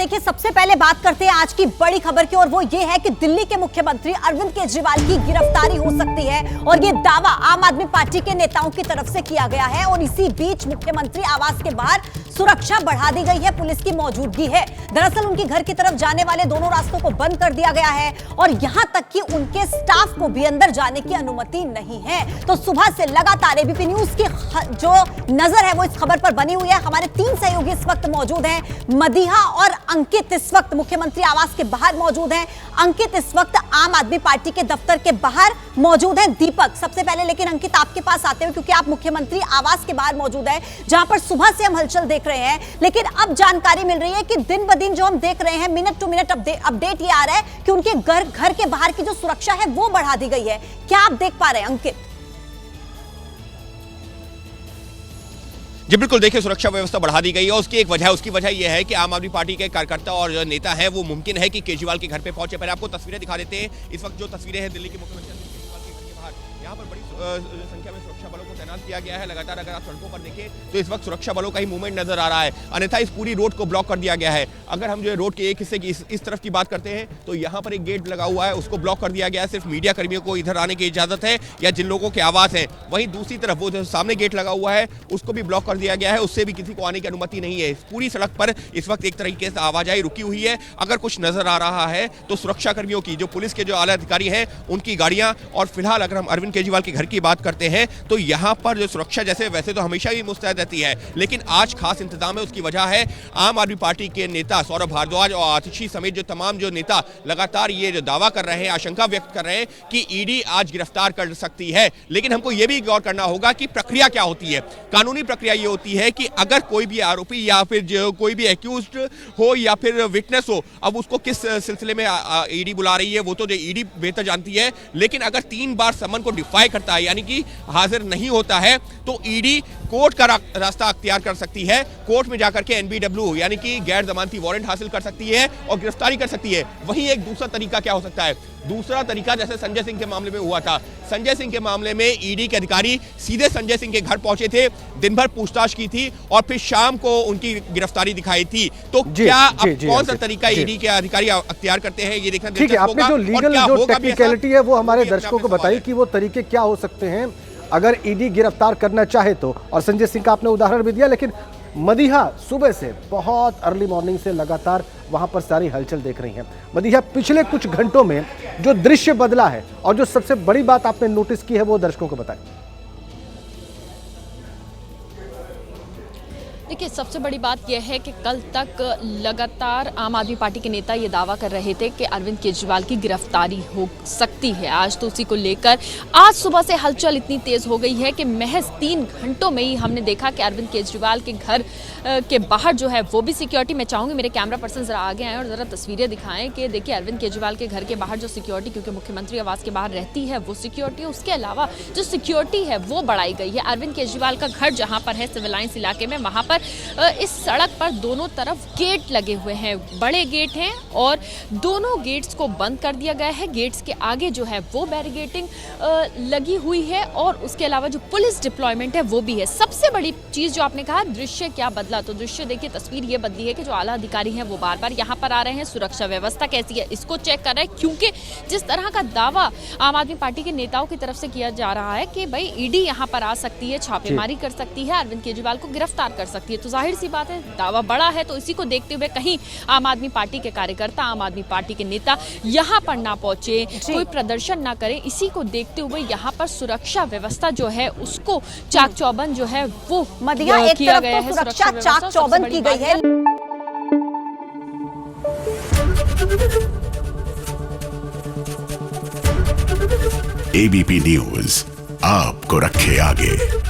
देखिए, सबसे पहले बात करते हैं आज की बड़ी खबर की, और वो ये है कि दिल्ली के मुख्यमंत्री अरविंद केजरीवाल की गिरफ्तारी हो सकती है। और ये दावा आम आदमी पार्टी के नेताओं की तरफ से किया गया है। और इसी बीच मुख्यमंत्री आवास के बाहर सुरक्षा बढ़ा दी गई है, पुलिस की मौजूदगी है। दरअसल उनके घर की तरफ जाने वाले दोनों रास्तों को बंद कर दिया गया है और यहां तक कि उनके स्टाफ को भी अंदर जाने की अनुमति नहीं है। तो सुबह से लगातार एबीपी न्यूज की जो नजर है वो इस खबर पर बनी हुई है। हमारे 3 सहयोगी इस वक्त मौजूद हैं। मदीहा और अंकित इस वक्त मुख्यमंत्री आवास के बाहर मौजूद हैं। अंकित इस वक्त आम आदमी पार्टी के दफ्तर के बाहर मौजूद हैं। दीपक, सबसे पहले लेकिन अंकित आपके पास आते हुए, क्योंकि आप मुख्यमंत्री आवास के बाहर मौजूद हैं, जहां पर सुबह से हम हलचल देख रहे हैं। लेकिन अब जानकारी मिल रही है कि दिन ब दिन जो हम देख रहे हैं, मिनट टू मिनट अपडेट ये आ रहा है कि उनके घर के बाहर की जो सुरक्षा है वो बढ़ा दी गई है। क्या आप देख पा रहे हैं अंकित? जी बिल्कुल, देखिए, सुरक्षा व्यवस्था बढ़ा दी गई है। उसकी एक वजह यह है कि आम आदमी पार्टी के कार्यकर्ता और जो नेता है वो मुमकिन है कि केजरीवाल के घर पे पहुंचे। पहले आपको तस्वीरें दिखा देते हैं। इस वक्त जो तस्वीरें हैं दिल्ली के मुख्यमंत्री केजरीवाल के घर के बाहर, यहाँ पर बड़ी संख्या में सुरक्षा बलों को तैनात किया गया है। लगातार अगर आप सड़कों पर देखें तो इस वक्त सुरक्षा बलों का ही मूवमेंट नजर आ रहा है, अन्यथा इस पूरी रोड को ब्लॉक कर दिया गया है। अगर हम जो रोड के एक हिस्से की इस तरफ की बात करते हैं तो यहाँ पर एक गेट लगा हुआ है, उसको ब्लॉक कर दिया गया है। सिर्फ मीडिया कर्मियों को इधर आने की इजाजत है या जिन लोगों के आवास है। वहीं दूसरी तरफ वो जो सामने गेट लगा हुआ है उसको भी ब्लॉक कर दिया गया है, उससे भी किसी को आने की अनुमति नहीं है। पूरी सड़क पर इस वक्त एक तरीके से आवाजाही रुकी हुई है। अगर कुछ नजर आ रहा है तो सुरक्षा कर्मियों की, जो पुलिस के जो आला अधिकारी हैं उनकी गाड़ियां। और फिलहाल अगर हम अरविंद केजरीवाल के घर की बात करते हैं तो यहां पर जो सुरक्षा जैसे वैसे तो हमेशा ही मुस्तैद रहती है, लेकिन आज खास इंतजाम है। उसकी वजह है आम आदमी पार्टी के नेता सौरभ भारद्वाज और आतिशी समेत जो तमाम जो नेता लगातार ये जो दावा कर रहे हैं, आशंका व्यक्त कर रहे हैं कि ईडी आज गिरफ्तार कर सकती है। लेकिन हमको यह भी गौर करना होगा कि प्रक्रिया क्या होती है। कानूनी प्रक्रिया ये होती है कि अगर कोई भी आरोपी या फिर जो कोई भी एक्यूज्ड हो या फिर विटनेस हो, अब उसको किस सिलसिले में ईडी बुला रही है वो तो ईडी बेहतर जानती है। लेकिन अगर 3 बार समन को डिफाई करता है, यानी कि हाजिर नहीं होता है, तो ईडी कोर्ट का रास्ता अख्तियार कर सकती है। कोर्ट में जाकर के एनबीडब्ल्यू यानी कि गैर जमानती वारंट हासिल कर सकती है और गिरफ्तारी कर सकती है। वहीं एक दूसरा तरीका क्या हो सकता है? दूसरा तरीका जैसे संजय सिंह के मामले में हुआ था। संजय सिंह के मामले में ईडी के अधिकारी सीधे संजय सिंह के घर पहुंचे थे, दिन भर पूछताछ की थी और फिर शाम को उनकी गिरफ्तारी दिखाई थी। तो क्या अब कौन सा तरीका ईडी के अधिकारी अख्तियार करते हैं, ये देखना दिलचस्प होगा। आपने जो लीगल जो टेक्निकलिटी है वो हमारे दर्शकों को बताइए कि वो तरीके क्या हो सकते हैं अगर ईडी गिरफ्तार करना चाहे तो। और संजय सिंह का आपने उदाहरण भी दिया, लेकिन मदीहा सुबह से बहुत अर्ली मॉर्निंग से लगातार वहां पर सारी हलचल देख रही हैं। मदीहा पिछले कुछ घंटों में जो दृश्य बदला है और जो सबसे बड़ी बात आपने नोटिस की है वो दर्शकों को बताएं। देखिए, सबसे बड़ी बात यह है कि कल तक लगातार आम आदमी पार्टी के नेता ये दावा कर रहे थे कि अरविंद केजरीवाल की गिरफ्तारी हो सकती है आज। तो उसी को लेकर आज सुबह से हलचल इतनी तेज हो गई है कि महज 3 घंटों में ही हमने देखा कि अरविंद केजरीवाल के घर के बाहर जो है वो भी सिक्योरिटी, मैं चाहूँगी मेरे कैमरा पर्सन जरा आगे आए और ज़रा तस्वीरें दिखाएं कि देखिए अरविंद केजरीवाल के घर के बाहर जो सिक्योरिटी, क्योंकि मुख्यमंत्री आवास के बाहर रहती है वो सिक्योरिटी, उसके अलावा जो सिक्योरिटी है वो बढ़ाई गई है। अरविंद केजरीवाल का घर जहाँ पर है सिविल लाइन्स इलाके में, वहाँ पर इस सड़क पर दोनों तरफ गेट लगे हुए हैं, बड़े गेट हैं और दोनों गेट्स को बंद कर दिया गया है। गेट्स के आगे जो है वो बैरिकेडिंग लगी हुई है और उसके अलावा जो पुलिस डिप्लॉयमेंट है वो भी है। सबसे बड़ी चीज़ जो आपने कहा दृश्य क्या बदला, तो दृश्य देखिए, तस्वीर ये बदली है कि जो आला अधिकारी हैं वो बार बार यहाँ पर आ रहे हैं। सुरक्षा व्यवस्था कैसी है इसको चेक कर रहे हैं, क्योंकि जिस तरह का दावा आम आदमी पार्टी के नेताओं की तरफ से किया जा रहा है कि भाई ईडी यहाँ पर आ सकती है, छापेमारी कर सकती है, अरविंद केजरीवाल को गिरफ्तार कर सकती है, तो जाहिर सी बात है दावा बड़ा है। तो इसी को देखते हुए कहीं आम आदमी पार्टी के कार्यकर्ता, आम आदमी पार्टी के नेता यहाँ पर ना पहुंचे, कोई प्रदर्शन ना करें, इसी को देखते हुए यहाँ पर सुरक्षा व्यवस्था जो है उसको चाक चौबंद जो है वो मदीहा एक किया तरफ गया तो है। सुरक्षा चाक चौबंद की गई है। एबीपी न्यूज आपको रखे आगे।